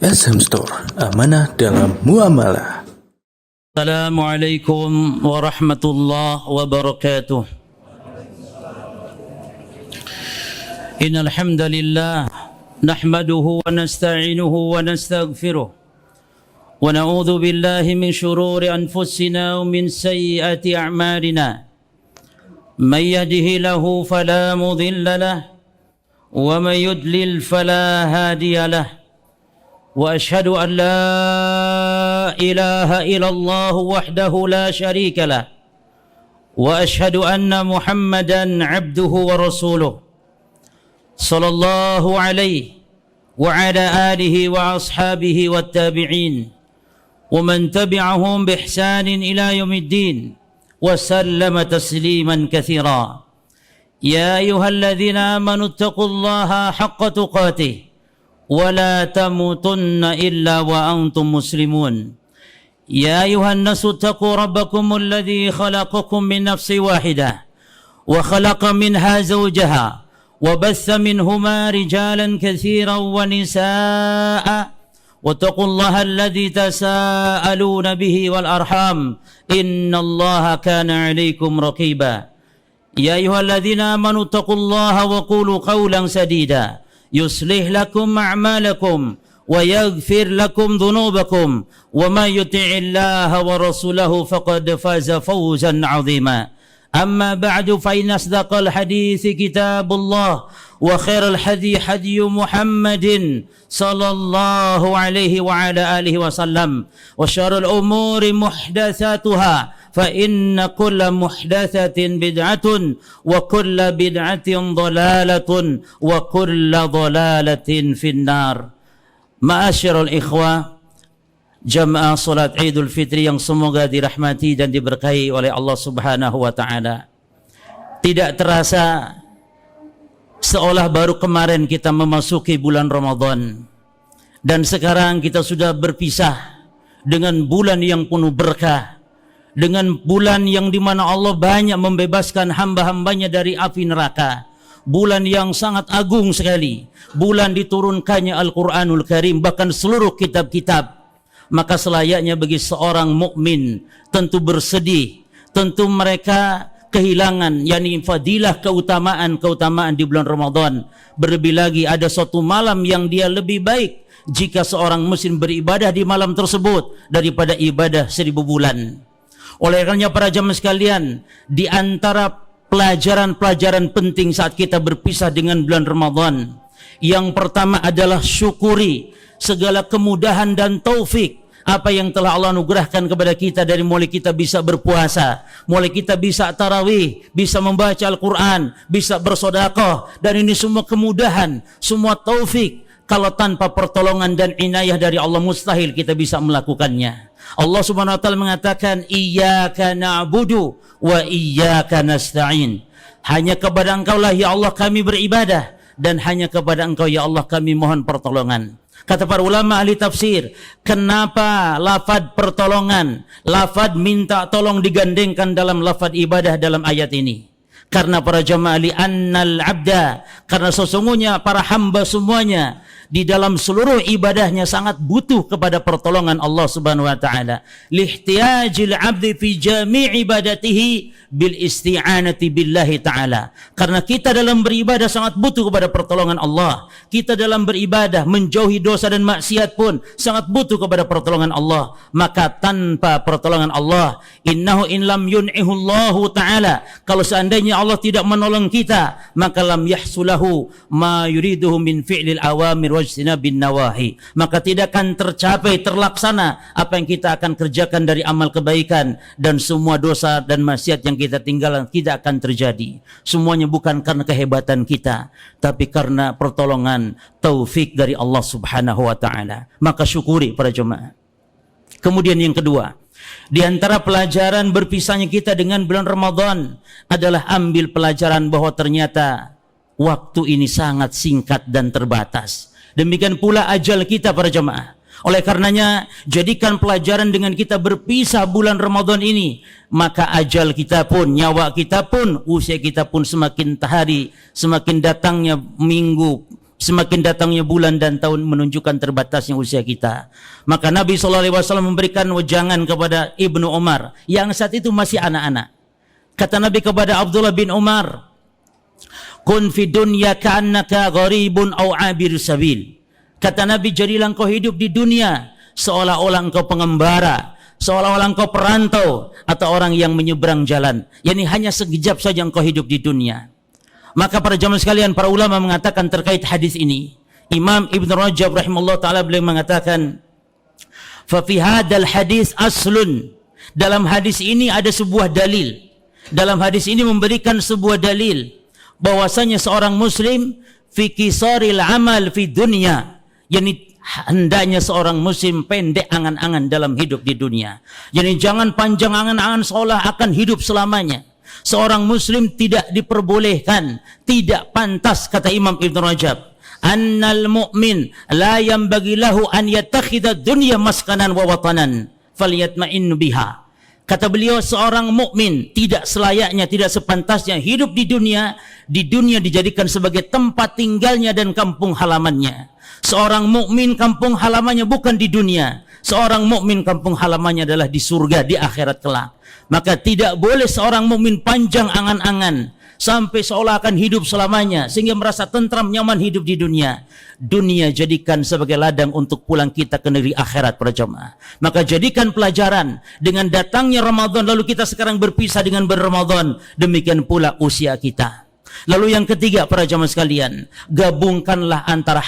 SM Store, amanah dalam muamalah. Assalamualaikum warahmatullahi wabarakatuh. Innal hamdalillah nahmaduhu wa nasta'inuhu wa nastaghfiruh wa na'udzu billahi min shururi anfusina wa min sayyiati a'malina. May yahdihillahu fala mudilla lahu wa may yudlil fala hadiya lahu. وأشهد أن لا إله إلا الله وحده لا شريك له وأشهد أن محمدا عبده ورسوله صلى الله عليه وعلى آله وأصحابه والتابعين ومن تبعهم بإحسان إلى يوم الدين وسلم تسليما كثيرا. يا أيها الذين آمنوا اتقوا الله حق تقاته ولا تموتن إلا وأنتم مسلمون. يا أيها الناس اتقوا ربكم الذي خلقكم من نفس واحدة وخلق منها زوجها وبث منهما رجالا كثيرا ونساء واتقوا الله الذي تساءلون به والأرحام إن الله كان عليكم رقيبا. يا أيها الذين آمنوا اتقوا الله وقولوا قولا سديدا يصلح لكم أعمالكم ويغفر لكم ذنوبكم وما يطع الله ورسوله فقد فاز فوزا عظيما. أما بعد فإن أصدق الحديث كتاب الله وخير الحديث حدي محمد صلى الله عليه وعلى آله وسلم وشر الأمور محدثاتها فإن كل محدثة بدعة وكل بدعة ضلالة وكل ضلالة في النار. Ma'asyiral ikhwah, jamaah salat Idul Fitri yang semoga dirahmati dan diberkahi oleh Allah Subhanahu wa taala. Tidak terasa seolah baru kemarin kita memasuki bulan Ramadan dan sekarang kita sudah berpisah dengan bulan yang penuh berkah, dengan bulan yang dimana Allah banyak membebaskan hamba-hambanya dari api neraka, bulan yang sangat agung sekali, bulan diturunkannya Al-Quranul Karim, bahkan seluruh kitab-kitab. Maka selayaknya bagi seorang mukmin tentu bersedih, tentu mereka kehilangan yakni fadilah keutamaan di bulan Ramadan. Berlebih lagi ada suatu malam yang dia lebih baik jika seorang muslim beribadah di malam tersebut daripada ibadah 1000 bulan. Oleh karenanya para jamaah sekalian, di antara pelajaran-pelajaran penting saat kita berpisah dengan bulan Ramadan, yang pertama adalah syukuri segala kemudahan dan taufik apa yang telah Allah anugerahkan kepada kita, dari mulai kita bisa berpuasa, mulai kita bisa tarawih, bisa membaca Al-Quran, bisa bersedekah, dan ini semua kemudahan, semua taufik. Kalau tanpa pertolongan dan inayah dari Allah mustahil kita bisa melakukannya. Allah Subhanahu wa taala mengatakan iyyaka na'budu wa iyyaka nasta'in. Hanya kepada Engkau lah ya Allah kami beribadah, dan hanya kepada Engkau ya Allah kami mohon pertolongan. Kata para ulama ahli tafsir, kenapa lafad pertolongan, lafad minta tolong digandengkan dalam lafad ibadah dalam ayat ini? Karena para jamaah li annal abda, karena sesungguhnya para hamba semuanya di dalam seluruh ibadahnya sangat butuh kepada pertolongan Allah Subhanahu wa taala. Lihtiyajil abdi fi jami' ibadatihi bil isti'anati billahi taala. Karena kita dalam beribadah sangat butuh kepada pertolongan Allah. Kita dalam beribadah menjauhi dosa dan maksiat pun sangat butuh kepada pertolongan Allah. Maka tanpa pertolongan Allah, innahu in lam yun'ihu Allah taala, kalau seandainya Allah tidak menolong kita, maka lam yahsulahu ma yuriduhu min fi'lil awamir wajtinabin nawahi, maka tidak akan tercapai, terlaksana apa yang kita akan kerjakan dari amal kebaikan, dan semua dosa dan maksiat yang kita tinggalkan tidak akan terjadi. Semuanya bukan karena kehebatan kita, tapi karena pertolongan taufik dari Allah Subhanahu wa taala. Maka syukuri para jemaah. Kemudian yang kedua, di antara pelajaran berpisahnya kita dengan bulan Ramadan adalah ambil pelajaran bahwa ternyata waktu ini sangat singkat dan terbatas. Demikian pula ajal kita para jemaah. Oleh karenanya, jadikan pelajaran dengan kita berpisah bulan Ramadan ini, maka ajal kita pun, nyawa kita pun, usia kita pun semakin hari, semakin datangnya minggu, semakin datangnya bulan dan tahun menunjukkan terbatasnya usia kita. Maka Nabi SAW memberikan wejangan kepada Ibnu Umar yang saat itu masih anak-anak. Kata Nabi kepada Abdullah bin Umar, kun fi dunya ka'annaka gharibun aw 'abir sabil. Kata Nabi, jadilah engkau hidup di dunia seolah-olah engkau pengembara, seolah-olah engkau perantau atau orang yang menyeberang jalan. Yani hanya sekejap saja engkau hidup di dunia. Maka para jamaah sekalian, para ulama mengatakan terkait hadis ini. Imam Ibn Rajab rahimahullah ta'ala beliau mengatakan, fa fi hadzal hadis aslun. Dalam hadis ini ada sebuah dalil. Dalam hadis ini memberikan sebuah dalil bahwasanya seorang muslim fi qisaril amal fi dunya, yani hendaknya seorang muslim pendek angan-angan dalam hidup di dunia. Jadi jangan panjang angan-angan seolah akan hidup selamanya. Seorang muslim tidak diperbolehkan, tidak pantas, kata Imam Ibn Rajab, annal mu'min la yanbaghi lahu an yattakhidha dunya maskanan wa watanan falyatma'in biha. Kata beliau, seorang mukmin tidak selayaknya, tidak sepantasnya hidup di dunia dijadikan sebagai tempat tinggalnya dan kampung halamannya. Seorang mukmin kampung halamannya bukan di dunia. Seorang mukmin kampung halamannya adalah di surga, di akhirat kelak. Maka tidak boleh seorang mukmin panjang angan-angan sampai seolah akan hidup selamanya sehingga merasa tentram nyaman hidup di dunia. Dunia jadikan sebagai ladang untuk pulang kita ke negeri akhirat para jemaah. Maka jadikan pelajaran dengan datangnya Ramadan, lalu kita sekarang berpisah dengan berRamadan, demikian pula usia kita. Lalu yang ketiga para jemaah sekalian, gabungkanlah antara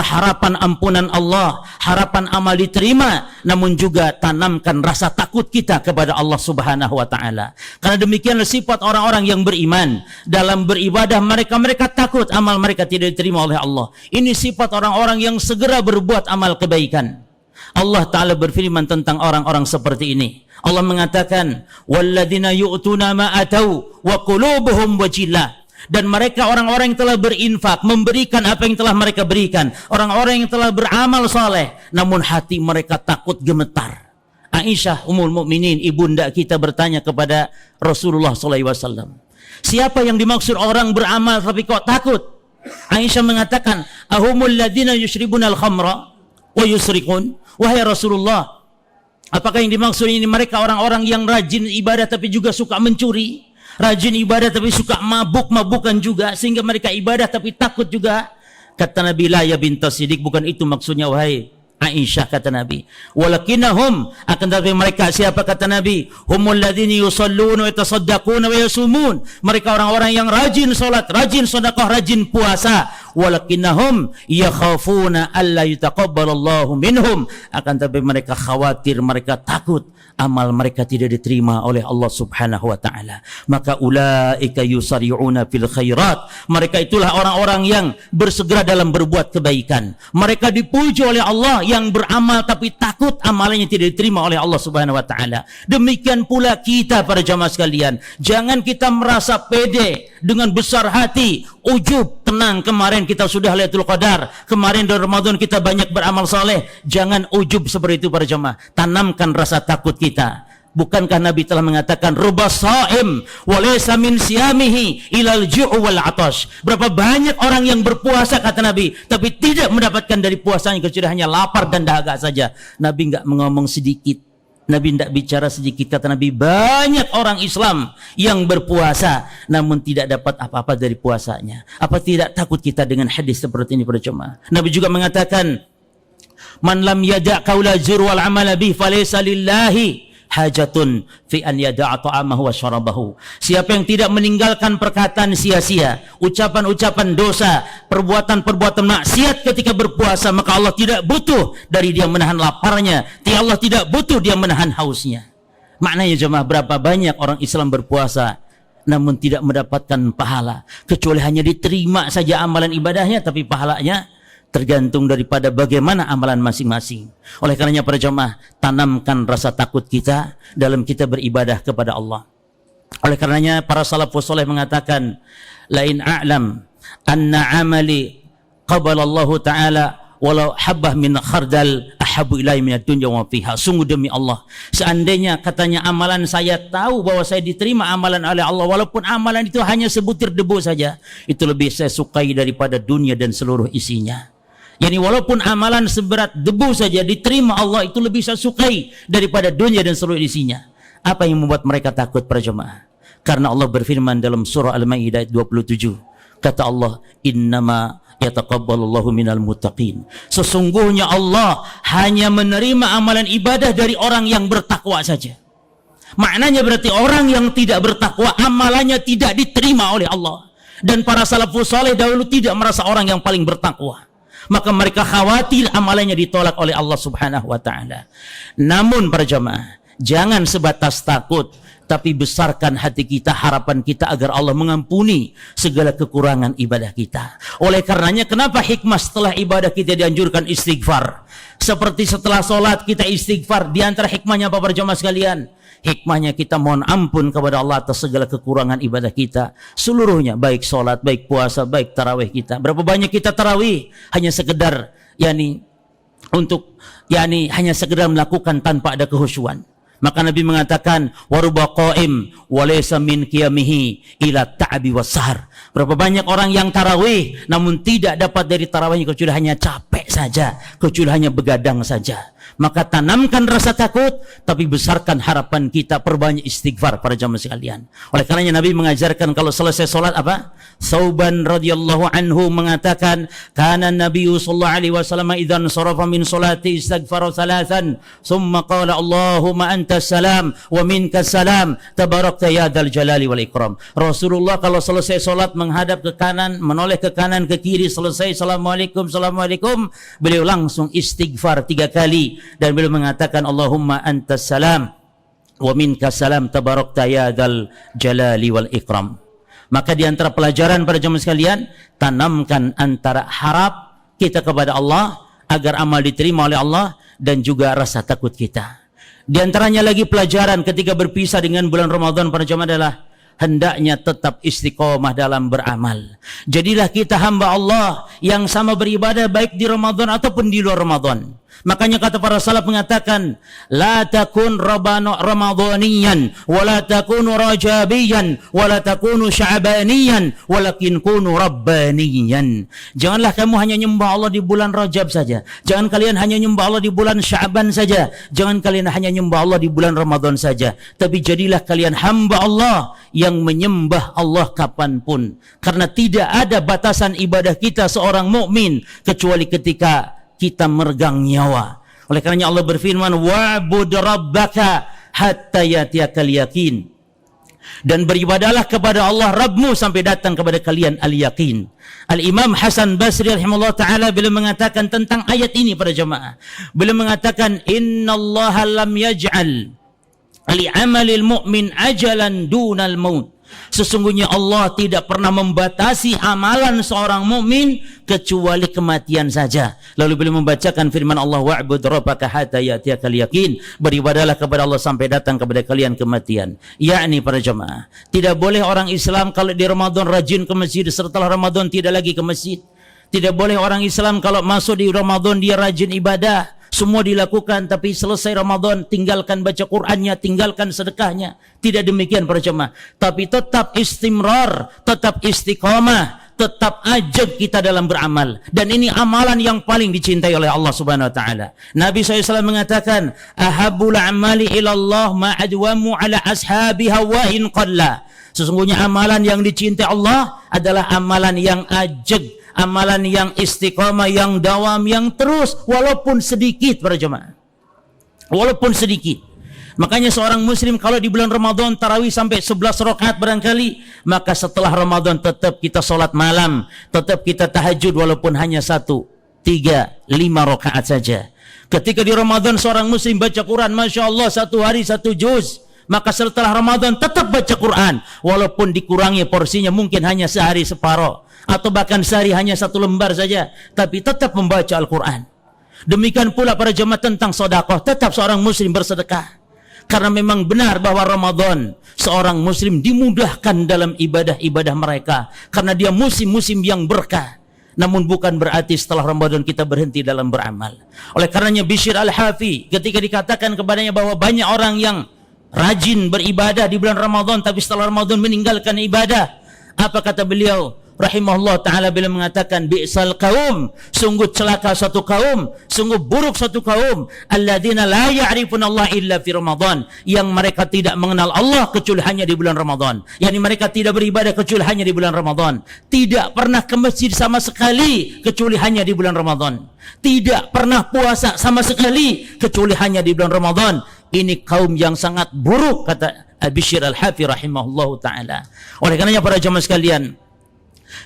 harapan ampunan Allah, harapan amal diterima, namun juga tanamkan rasa takut kita kepada Allah Subhanahu wa taala. Karena demikianlah sifat orang-orang yang beriman. Dalam beribadah mereka takut amal mereka tidak diterima oleh Allah. Ini sifat orang-orang yang segera berbuat amal kebaikan. Allah taala berfirman tentang orang-orang seperti ini. Allah mengatakan, walladzina yu'tuna ma atau wa qulubuhum wajilah. Dan mereka orang-orang yang telah berinfak, memberikan apa yang telah mereka berikan, orang-orang yang telah beramal saleh, namun hati mereka takut gemetar. Aisyah Ummul Mukminin, ibunda kita, bertanya kepada Rasulullah SAW, siapa yang dimaksud orang beramal tapi kok takut? Aisyah mengatakan, ahumul ladzina yushribunal khamra wa yusrikun. Wahai Rasulullah, apakah yang dimaksud ini mereka orang-orang yang rajin ibadah tapi juga suka mencuri? Rajin ibadah tapi suka mabuk-mabukan juga, sehingga mereka ibadah tapi takut juga? Kata Nabi, la ya bintas Siddiq, bukan itu maksudnya wahai Aisyah, kata Nabi. Walakinnahum, akan tetapi mereka siapa, kata Nabi, humul ladzina yusalluna wa yatasaddaquna wa yasumun. Mereka orang-orang yang rajin salat, rajin sedekah, rajin puasa. Walakinnahum yakhafuna alla yutaqabbalallahu minhum. Akan tetapi mereka khawatir, mereka takut amal mereka tidak diterima oleh Allah Subhanahu wa taala. Maka ulaika yusari'una fil khairat. Mereka itulah orang-orang yang bersegera dalam berbuat kebaikan. Mereka dipuji oleh Allah yang beramal tapi takut amalnya tidak diterima oleh Allah Subhanahu wa taala. Demikian pula kita para jamaah sekalian, jangan kita merasa pede dengan besar hati, ujub, tenang, kemarin kita sudah Lailatul Qadar, kemarin di Ramadan kita banyak beramal saleh. Jangan ujub seperti itu para jamaah. Tanamkan rasa takut kita. Bukankah Nabi telah mengatakan rubas shaim wa laysa min siyamihi ilal ju' wal 'atash. Berapa banyak orang yang berpuasa, kata Nabi, tapi tidak mendapatkan dari puasanya kecuali hanya lapar dan dahaga saja. Nabi enggak mengomong sedikit. Nabi tidak bicara sedikit. Kata Nabi, banyak orang Islam yang berpuasa namun tidak dapat apa-apa dari puasanya. Apa tidak takut kita dengan hadis seperti ini para jemaah? Nabi juga mengatakan, man lam yada' qaula zur wal amala bih falaysa lillahi hajatun fi an yada'a ta'amahu wa syarabahu. Siapa yang tidak meninggalkan perkataan sia-sia, ucapan-ucapan dosa, perbuatan-perbuatan maksiat ketika berpuasa, maka Allah tidak butuh dari dia menahan laparnya, Allah tidak butuh dia menahan hausnya. Maknanya jemaah, berapa banyak orang Islam berpuasa namun tidak mendapatkan pahala, kecuali hanya diterima saja amalan ibadahnya, tapi pahalanya tergantung daripada bagaimana amalan masing-masing. Oleh karenanya para jemaah, tanamkan rasa takut kita dalam kita beribadah kepada Allah. Oleh karenanya para salafus saleh mengatakan, lain a'lam anna amali qabalallahu ta'ala walau habbah min khardal ahabbu ilai minad dunya wa fiha. Sungguh demi Allah, seandainya katanya amalan saya tahu bahwa saya diterima amalan oleh Allah, walaupun amalan itu hanya sebutir debu saja, itu lebih saya sukai daripada dunia dan seluruh isinya. Yani walaupun amalan seberat debu saja diterima Allah, itu lebih saya sukai daripada dunia dan seluruh isinya. Apa yang membuat mereka takut para jemaah? Karena Allah berfirman dalam surah Al-Maidah 27. Kata Allah, innama yataqabbalullahu minal muttaqin. Sesungguhnya Allah hanya menerima amalan ibadah dari orang yang bertakwa saja. Maknanya berarti orang yang tidak bertakwa amalannya tidak diterima oleh Allah. Dan para salafus saleh dahulu tidak merasa orang yang paling bertakwa, maka mereka khawatir amalannya ditolak oleh Allah Subhanahu wa taala. Namun para jemaah, jangan sebatas takut, tapi besarkan hati kita, harapan kita agar Allah mengampuni segala kekurangan ibadah kita. Oleh karenanya, kenapa hikmah setelah ibadah kita dianjurkan istighfar? Seperti setelah sholat kita istighfar. Di antara hikmahnya apa para jemaah sekalian? Hikmahnya kita mohon ampun kepada Allah atas segala kekurangan ibadah kita seluruhnya, baik sholat, baik puasa, baik tarawih kita. Berapa banyak kita tarawih hanya sekedar hanya sekedar melakukan tanpa ada kehusyuan. Maka Nabi mengatakan, waruba qaim walaysa min qiyamihi ila ta'bi wasahar. Berapa banyak orang yang tarawih namun tidak dapat dari tarawihnya kecuali hanya capek saja, kecuali hanya begadang saja. Maka tanamkan rasa takut, tapi besarkan harapan kita, perbanyak istighfar para jamaah sekalian. Oleh karenanya Nabi mengajarkan kalau selesai solat apa? Thauban radhiyallahu anhu mengatakan, kana Nabi sallallahu alaihi wasallam idzan sarafa min salati istighfara thalathan, thumma qala Allahumma antas salam wa minkas salam, tabarakta ya dzal jalali wal ikram. Rasulullah kalau selesai solat menghadap ke kanan, menoleh ke kanan, ke kiri, selesai assalamualaikum, assalamualaikum, beliau langsung istighfar 3 kali. Dan beliau mengatakan Allahumma antas salam wa minkas salam, tabarakta ya dzal jalali wal ikram. Maka di antara pelajaran para jemaah sekalian, tanamkan antara harap kita kepada Allah agar amal diterima oleh Allah dan juga rasa takut kita. Di antaranya lagi pelajaran ketika berpisah dengan bulan Ramadan para jemaah adalah hendaknya tetap istiqomah dalam beramal. Jadilah kita hamba Allah yang sama beribadah baik di Ramadan ataupun di luar Ramadan. Makanya kata para salaf mengatakan, la takun ramadhaniyan wa la takunu rajabiyan wa la takunu sya'baniyan walakin kunu rabbaniyan. Janganlah kamu hanya nyembah Allah di bulan Rajab saja. Jangan kalian hanya nyembah Allah di bulan Sya'ban saja. Jangan kalian hanya nyembah Allah di bulan Ramadan saja. Tapi jadilah kalian hamba Allah yang menyembah Allah kapanpun. Karena tidak ada batasan ibadah kita seorang mukmin kecuali ketika kita meregang nyawa. Oleh karenanya Allah berfirman, wa'bud rabbaka hatta yatiyakal yakin. Dan beribadahlah kepada Allah Rabbmu sampai datang kepada kalian al-yakin. Al-Imam Hasan Basri rahimahullah ta'ala beliau mengatakan tentang ayat ini para jemaah. Beliau mengatakan, innallaha lam yaj'al li'amalil mu'min ajalan dunal maut. Sesungguhnya Allah tidak pernah membatasi amalan seorang mukmin kecuali kematian saja. Lalu beliau membacakan firman Allah, wa'bud rabbaka hatta ya'tiyakal yakin. Beribadahlah kepada Allah sampai datang kepada kalian kematian. Yakni para jemaah, tidak boleh orang Islam kalau di Ramadan rajin ke masjid, setelah Ramadan tidak lagi ke masjid. Tidak boleh orang Islam kalau masuk di Ramadan dia rajin ibadah. Semua dilakukan, tapi selesai Ramadan tinggalkan baca Qur'annya, tinggalkan sedekahnya. Tidak demikian para jemaah. Tapi tetap istimrar, tetap istiqamah, tetap ajak kita dalam beramal. Dan ini amalan yang paling dicintai oleh Allah Subhanahu wa taala. Nabi SAW mengatakan, ahabbul amali ilallah ma'adwamu ala ashabiha wa in qalla. Sesungguhnya amalan yang dicintai Allah adalah amalan yang ajak, amalan yang istiqamah, yang dawam, yang terus, walaupun sedikit para jemaah. Walaupun sedikit. Makanya seorang muslim kalau di bulan Ramadan tarawih sampai 11 rakaat barangkali, maka setelah Ramadan tetap kita sholat malam, tetap kita tahajud walaupun hanya 1, 3, 5 rakaat saja. Ketika di Ramadan seorang muslim baca Quran, Masya Allah 1 hari 1 juz, maka setelah Ramadan tetap baca Quran walaupun dikurangi porsinya, mungkin hanya sehari separuh atau bahkan sehari hanya 1 lembar saja, tapi tetap membaca Al-Quran. Demikian pula para jemaah tentang sedekah, tetap seorang muslim bersedekah. Karena memang benar bahwa Ramadan seorang muslim dimudahkan dalam ibadah-ibadah mereka, karena dia musim-musim yang berkah. namun bukan berarti setelah Ramadan kita berhenti dalam beramal. Oleh karenanya Bishr Al-Hafi ketika dikatakan kepadanya bahwa banyak orang yang rajin beribadah di bulan Ramadan tapi setelah Ramadan meninggalkan ibadah, apa kata beliau rahimahullah ta'ala bila mengatakan bi'sal qaum, sungguh celaka suatu kaum, sungguh buruk suatu kaum, alladzina la ya'rifuna Allah illa fi Ramadan, yang mereka tidak mengenal Allah kecuali hanya di bulan Ramadan. Yani mereka tidak beribadah kecuali hanya di bulan Ramadan, tidak pernah ke masjid sama sekali kecuali hanya di bulan Ramadan, tidak pernah puasa sama sekali kecuali hanya di bulan Ramadan. Ini kaum yang sangat buruk, kata Bishr Al-Hafi rahimahullahu ta'ala. Oleh karenanya para jamaah sekalian,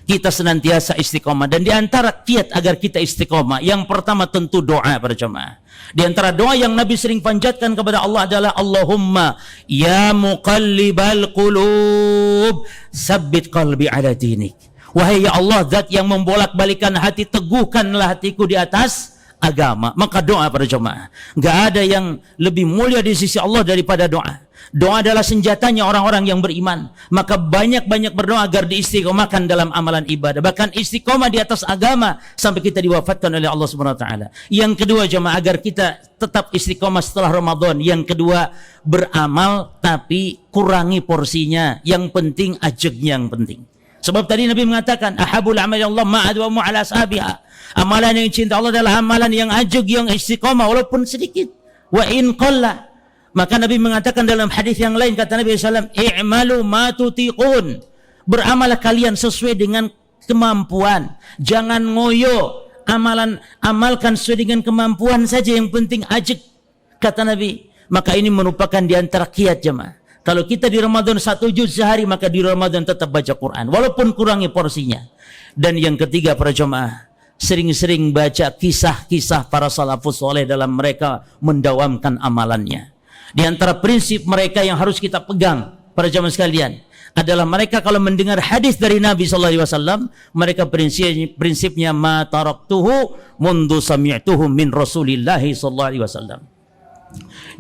kita senantiasa istiqomah, dan di antara kiat agar kita istiqomah yang pertama tentu doa para jemaah. Di antara doa yang Nabi sering panjatkan kepada Allah adalah Allahumma ya muqallibal qulub sabbit qalbi ala dinik. Wahai ya Allah, zat yang membolak-balikan hati, teguhkanlah hatiku di atas agama. Maka doa para jemaah, enggak ada yang lebih mulia di sisi Allah daripada doa. Doa adalah senjatanya orang-orang yang beriman. Maka banyak-banyak berdoa agar diistiqomahkan dalam amalan ibadah. Bahkan istiqomah di atas agama sampai kita diwafatkan oleh Allah Subhanahu wa taala. Yang kedua jemaah, agar kita tetap istiqomah setelah Ramadan, yang kedua beramal tapi kurangi porsinya. Yang penting ajegnya yang penting. Sebab tadi Nabi mengatakan ahabul amali Allah ma'adwamu ala ashabiha. Amalan yang cinta Allah adalah amalan yang ajeg, yang istiqomah walaupun sedikit. Wa in qalla. Maka Nabi mengatakan dalam hadis yang lain, kata Nabi SAW, i'malu ma tutiqun. Beramallah kalian sesuai dengan kemampuan. Jangan ngoyo. Amalkan sesuai dengan kemampuan saja, yang penting ajeg, kata Nabi. Maka ini merupakan di antara kiat jemaah. Kalau kita di Ramadan 1 juz sehari, maka di Ramadan tetap baca Quran walaupun kurangi porsinya. Dan yang ketiga para jemaah, sering-sering baca kisah-kisah para salafus soleh dalam mereka mendawamkan amalannya. Di antara prinsip mereka yang harus kita pegang para jamaah sekalian adalah mereka kalau mendengar hadis dari Nabi SAW, mereka prinsipnya ma taraktuhu mundu sami'tuhu min Rasulillah SAW.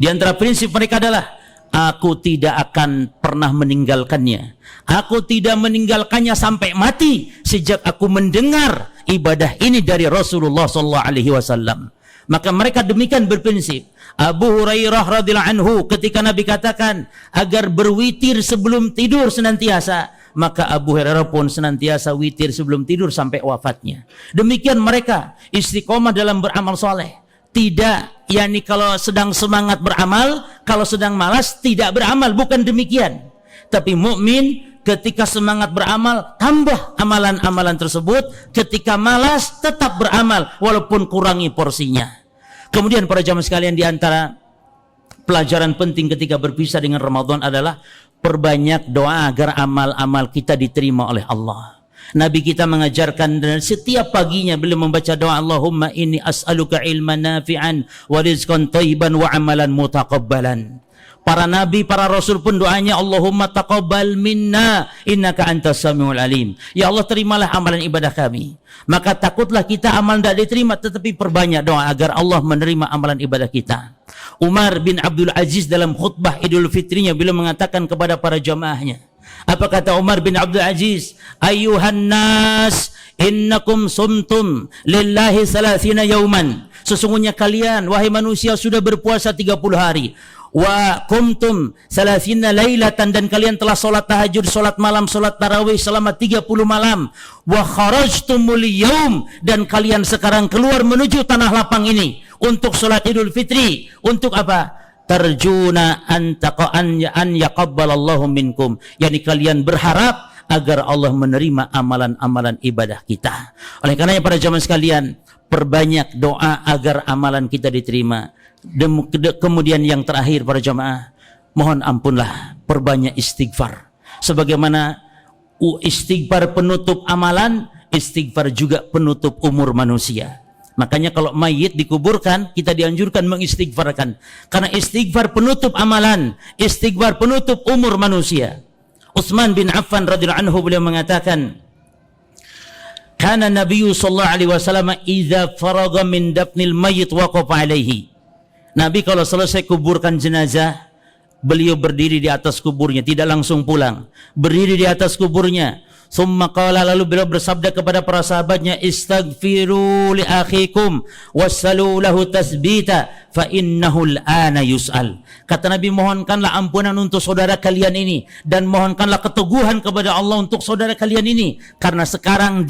Di antara prinsip mereka adalah aku tidak akan pernah meninggalkannya. Aku tidak meninggalkannya sampai mati sejak aku mendengar ibadah ini dari Rasulullah SAW. Maka mereka demikian berprinsip. Abu Hurairah radhiyallahu anhu ketika Nabi katakan agar berwitir sebelum tidur senantiasa, maka Abu Hurairah pun senantiasa witir sebelum tidur sampai wafatnya. Demikian mereka istiqomah dalam beramal soleh. Tidak, yakni kalau sedang semangat beramal, kalau sedang malas tidak beramal, bukan demikian. Tapi mukmin ketika semangat beramal tambah amalan-amalan tersebut, ketika malas tetap beramal walaupun kurangi porsinya. Kemudian para jamaah sekalian, di antara pelajaran penting ketika berpisah dengan Ramadan adalah perbanyak doa agar amal-amal kita diterima oleh Allah. Nabi kita mengajarkan dan setiap paginya beliau membaca doa Allahumma inni as'aluka ilman nafi'an wa rizqan thayyiban wa amalan mutaqabbalan. Para nabi, para rasul pun doanya Allahumma taqabbal minna innaka antas samiul alim. Ya Allah, terimalah amalan ibadah kami. Maka takutlah kita amal tidak diterima, tetapi perbanyak doa agar Allah menerima amalan ibadah kita. Umar bin Abdul Aziz dalam khutbah Idul Fitrinya beliau mengatakan kepada para jamaahnya. Apa kata Umar bin Abdul Aziz? Ayuhan nas innakum sumtum lillahi 30 yauman. Sesungguhnya kalian wahai manusia sudah berpuasa 30 hari. Wa kumtum 30 lailatan, dan kalian telah solat tahajud, solat malam, solat tarawih selama 30 malam. Wa kharajtumul yaum, dan kalian sekarang keluar menuju tanah lapang ini untuk solat Idul Fitri. Untuk apa? Tarjuna an yaqabbalallahu minkum. Yani kalian berharap agar Allah menerima amalan-amalan ibadah kita. Oleh karenanya para jamaah sekalian, perbanyak doa agar amalan kita diterima. Kemudian yang terakhir para jamaah, mohon ampunlah, perbanyak istighfar. Sebagaimana istighfar penutup amalan, istighfar juga penutup umur manusia. Makanya kalau mayit dikuburkan, kita dianjurkan mengistighfarkan. Karena istighfar penutup amalan, istighfar penutup umur manusia. Utsman bin Affan radhiyallahu anhu beliau mengatakan, kana Nabi sallallahu alaihi wasallam idza faraga min dafnil mayyit waqafa alaihi. Nabi kalau selesai kuburkan jenazah, beliau berdiri di atas kuburnya, tidak langsung pulang. Berdiri di atas kuburnya. Thumma qala, lalu beliau bersabda kepada para sahabatnya, istaghfiru li akhikum wassalu lahu tasbita fa innahu al-ana yus'al. Kata Nabi, mohonkanlah ampunan untuk saudara kalian ini dan mohonkanlah keteguhan kepada Allah untuk saudara kalian ini, karena sekarang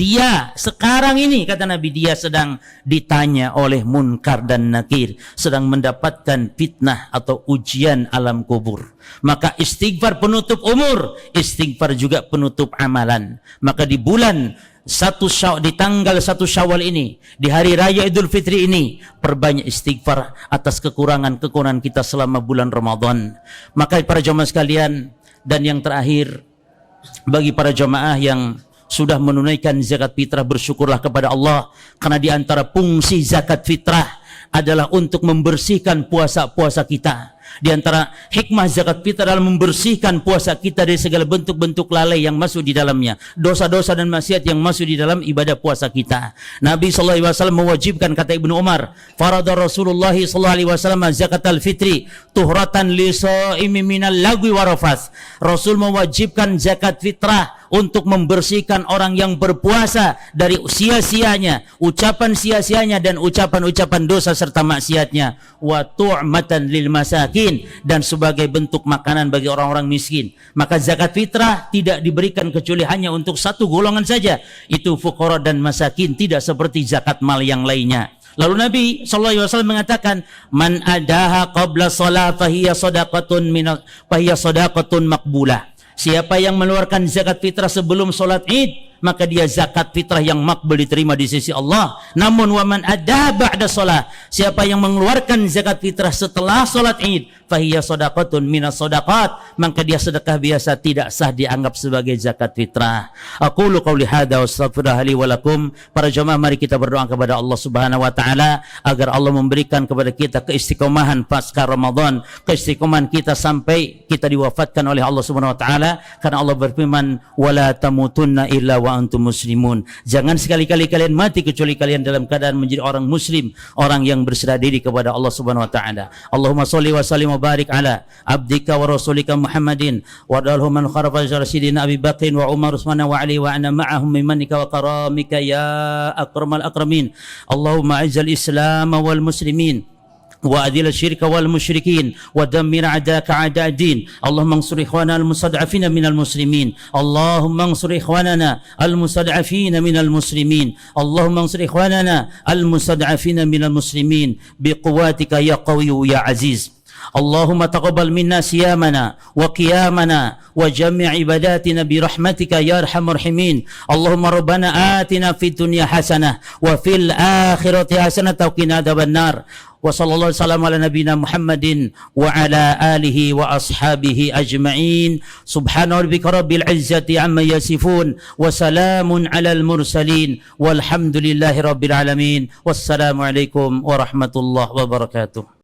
ini kata Nabi, dia sedang ditanya oleh Munkar dan Nakir, sedang mendapatkan fitnah atau ujian alam kubur. Maka istighfar penutup umur, istighfar juga penutup amalan. Maka di bulan di tanggal 1 Syawal ini, di hari raya Idul Fitri ini, perbanyak istighfar atas kekurangan-kekurangan kita selama bulan Ramadan. Maka para jemaah sekalian, dan yang terakhir, bagi para jemaah yang sudah menunaikan zakat fitrah, bersyukurlah kepada Allah, karena di antara fungsi zakat fitrah adalah untuk membersihkan puasa-puasa kita. Di antara hikmah zakat fitrah adalah membersihkan puasa kita dari segala bentuk-bentuk lalai yang masuk di dalamnya, dosa-dosa dan maksiat yang masuk di dalam ibadah puasa kita. Nabi SAW mewajibkan, kata Ibnu Umar, farada Rasulullah SAW zakat al-fitri tuhratan li shaimi minal lagwi warafas. Rasul mewajibkan zakat fitrah untuk membersihkan orang yang berpuasa dari sia-sianya, ucapan sia-sianya dan ucapan-ucapan dosa serta maksiatnya, wa tu'matan lil masakin, dan sebagai bentuk makanan bagi orang-orang miskin. Maka zakat fitrah tidak diberikan kecuali hanya untuk satu golongan saja, itu fuqara dan masakin, tidak seperti zakat mal yang lainnya. Lalu Nabi SAW mengatakan, man adaha qabla shalah fahiya sadaqatun maqbulah. Siapa yang mengeluarkan zakat fitrah sebelum solat Id, maka dia zakat fitrah yang makbul, diterima di sisi Allah. Namun waman ada ba'da shalah, siapa yang mengeluarkan zakat fitrah setelah solat Id, fahiya sadaqatun minas sadaqat, maka dia sedekah biasa, tidak sah dianggap sebagai zakat fitrah. Aqulu qauli hadza wa astaghfirullah li wa lakum. Para jemaah, mari kita berdoa kepada Allah Subhanahu wa taala agar Allah memberikan kepada kita keistiqomahan pasca Ramadan, keistiqomahan kita sampai kita diwafatkan oleh Allah Subhanahu wa taala, karena Allah berfirman, wala tamutunna illa wa antum muslimun. Jangan sekali-kali kalian mati kecuali kalian dalam keadaan menjadi orang muslim, orang yang berserah diri kepada Allah Subhanahu wa taala. Allahumma shalli wa sallim wa barik ala abdika wa rasulika Muhammadin wa dalhu man kharafa rasidina Abi Bakr wa Umar Utsman wa Ali wa ana ma'ahum mimanika wa karamika ya akramal akramin. Allahumma izzal Islam wal muslimin وأذل الشرك والمشركين ودمر أعداءك أعداء الدين. اللهم انصر إخواننا المستضعفين من المسلمين. اللهم انصر إخواننا المستضعفين من المسلمين. اللهم انصر إخواننا المستضعفين من المسلمين بقواتك يا قوي يا عزيز. اللهم تقبل منا صيامنا وقيامنا وجميع عباداتنا برحمتك يا أرحم الراحمين. اللهم ربنا آتنا في الدنيا حسنة وفي الآخرة حسنة وقنا عذاب النار. وصلى الله وسلم على نبينا محمد وعلى آله وأصحابه أجمعين. سبحان ربك رب العزة عما يصفون وسلام على المرسلين والحمد لله رب العالمين. والسلام عليكم ورحمة الله وبركاته.